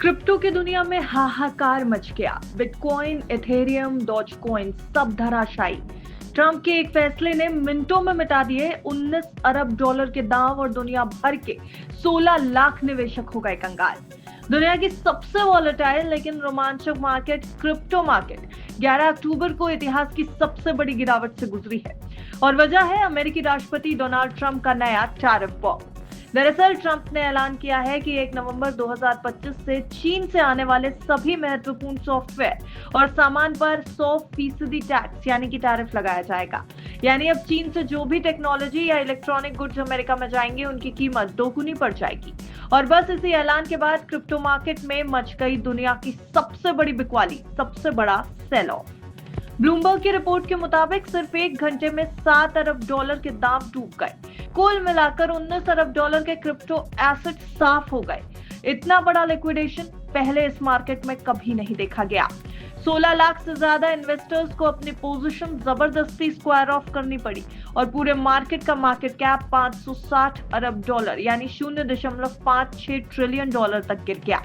Crypto की दुनिया में हाहाकार मच गया। बिटकॉइन, इथेरियम, डॉजकॉइन सब धराशायी। ट्रंप के एक फैसले ने मिनटों में मिटा दिए 19 अरब डॉलर के दांव और दुनिया भर के 16 लाख निवेशक हो गए कंगाल। दुनिया की सबसे वॉलेटाइल लेकिन रोमांचक मार्केट क्रिप्टो मार्केट 11 अक्टूबर को इतिहास की सबसे बड़ी गिरावट से गुजरी है और वजह है अमेरिकी राष्ट्रपति डोनाल्ड ट्रंप का नया टैरिफ बॉम्ब। दरअसल ट्रंप ने ऐलान किया है कि 1 नवंबर 2025 से चीन से आने वाले सभी महत्वपूर्ण सॉफ्टवेयर और सामान पर 100% टैक्स यानी कि टैरिफ लगाया जाएगा। यानी अब चीन से जो भी टेक्नोलॉजी या इलेक्ट्रॉनिक गुड्स अमेरिका में जाएंगे उनकी कीमत दोगुनी पड़ जाएगी। और बस इसी ऐलान के बाद क्रिप्टो मार्केट में मच गई दुनिया की सबसे बड़ी बिकवाली, सबसे बड़ा सेल ऑफ। ब्लूमबर्ग की रिपोर्ट के मुताबिक सिर्फ 1 घंटे में 7 अरब डॉलर के दाम डूब गए। कुल मिलाकर 19 अरब डॉलर के क्रिप्टो एसेट साफ हो गए। इतना बड़ा लिक्विडेशन पहले इस मार्केट में कभी नहीं देखा गया। 16 लाख से ज्यादा इन्वेस्टर्स को अपनी पोजीशन जबरदस्ती स्क्वायर ऑफ करनी पड़ी और पूरे मार्केट का मार्केट कैप 560 अरब डॉलर यानी 0.56 ट्रिलियन डॉलर तक गिर गया।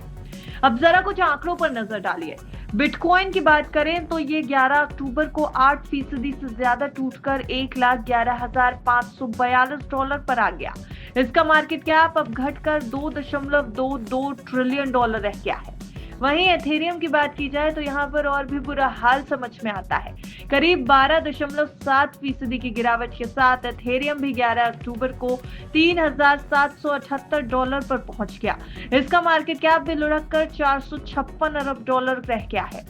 अब जरा कुछ आंकड़ों पर नजर डालिए। बिटकॉइन की बात करें तो ये 11 अक्टूबर को 8% से ज्यादा टूटकर 1,11,542 डॉलर पर आ गया। इसका मार्केट कैप अब घटकर 2.22 ट्रिलियन डॉलर रह गया है। वहीं एथेरियम की बात की जाए तो यहाँ पर और भी बुरा हाल समझ में आता है। करीब 12.7% की गिरावट के साथ एथेरियम भी 11 अक्टूबर को 3,778 डॉलर पर पहुंच गया। इसका मार्केट कैप भी लुढ़क कर 456 अरब डॉलर रह गया है।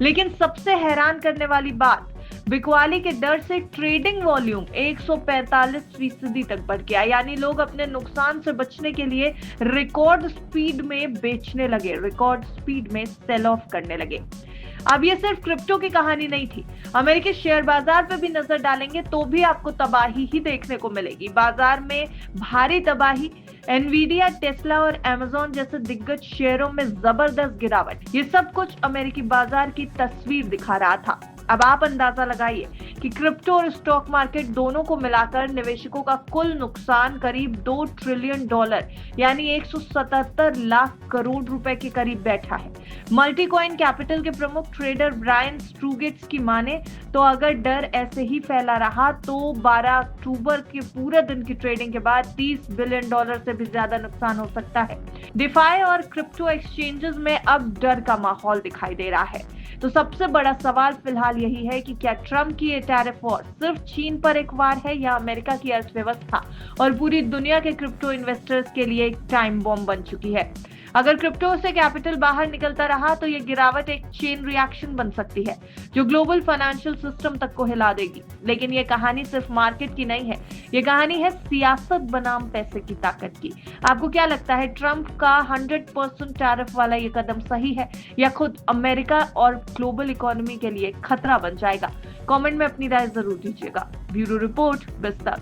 लेकिन सबसे हैरान करने वाली बात, बिकवाली के डर से ट्रेडिंग वॉल्यूम 145% तक बढ़ गया। यानी लोग अपने नुकसान से बचने के लिए रिकॉर्ड स्पीड में बेचने लगे, रिकॉर्ड स्पीड में सेल ऑफ करने लगे। अब ये सिर्फ क्रिप्टो की कहानी नहीं थी। अमेरिकी शेयर बाजार पे भी नजर डालेंगे तो भी आपको तबाही ही देखने को मिलेगी। बाजार में भारी तबाही, एनवीडिया, टेस्ला और अमेज़न जैसे दिग्गज शेयरों में जबरदस्त गिरावट, ये सब कुछ अमेरिकी बाजार की तस्वीर दिखा रहा था। अब आप अंदाजा लगाइए कि क्रिप्टो और स्टॉक मार्केट दोनों को मिलाकर निवेशकों का कुल नुकसान करीब 2 ट्रिलियन डॉलर यानी 177 लाख करोड़ रुपए के करीब बैठा है। मल्टीकॉइन कैपिटल के प्रमुख ट्रेडर ब्रायन स्ट्रूगेट्स की माने तो अगर डर ऐसे ही फैला रहा तो 12 अक्टूबर के पूरे दिन की ट्रेडिंग के बाद 30 बिलियन डॉलर से भी ज्यादा नुकसान हो सकता है। डिफाई और क्रिप्टो एक्सचेंजेस में अब डर का माहौल दिखाई दे रहा है। तो सबसे बड़ा सवाल फिलहाल यही है कि क्या ट्रंप की ये टैरिफ वॉर सिर्फ चीन पर एक वार है या अमेरिका की अर्थव्यवस्था और पूरी दुनिया के क्रिप्टो इन्वेस्टर्स के लिए एक टाइम बॉम्ब बन चुकी है। अगर क्रिप्टो से कैपिटल बाहर निकलता रहा तो ये गिरावट एक चेन रिएक्शन बन सकती है जो ग्लोबल फाइनेंशियल सिस्टम तक को हिला देगी। लेकिन ये कहानी सिर्फ मार्केट की नहीं है, ये कहानी है सियासत बनाम पैसे की ताकत की। आपको क्या लगता है, ट्रंप का 100% टैरिफ वाला ये कदम सही है या खुद अमेरिका और ग्लोबल इकोनॉमी के लिए खतरा बन जाएगा? कमेंट में अपनी राय जरूर दीजिएगा। ब्यूरो रिपोर्ट, बिस्तर।